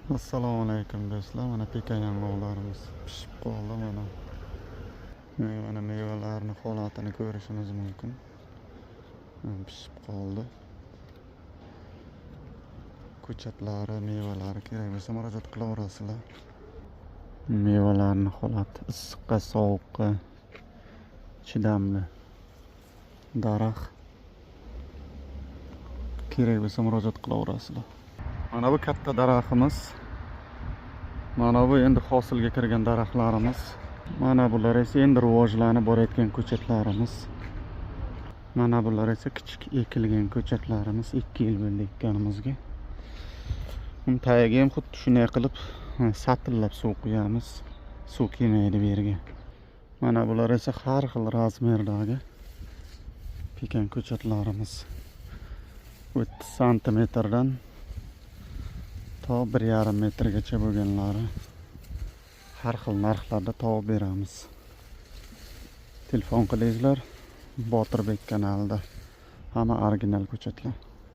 Assalomu alaykum do'stlar. Mana pekan yong'oqlarimiz pishib qoldi mana. Mana mevalarning holatini ko'rishingiz mumkin. Pishib qoldi. Ko'chatlari, mevalari kerak bo'lsa murojaat qilaverasizlar. Mevalarning holati issiqqa, sovuqqa chidamli. Daraxt kerak bo'lsa murojaat qilaverasizlar. Mana bu katta daraxtimiz. Mana bu endi hosilga kirgan daraxtlarimiz. Mana bular esa endi rivojlanib borayotgan ko'chatlarimiz. Mana bular esa kichik ekilgan ko'chatlarimiz. 2 yil bo'ldi ekkanimizga. Uni tagiga ham xuddi shunday qilib satillab suv quyamiz. Suv kelmaydi bu yerga. Mana bular esa har xil razmerdagi pekan ko'chatlarimiz. 30 santimetrdan to 1,5 metrgacha bo'lganlari har xil narxlarda topib beramiz. Telefon qilingizlar. Botirbek kanalida hamma original ko'chatlar.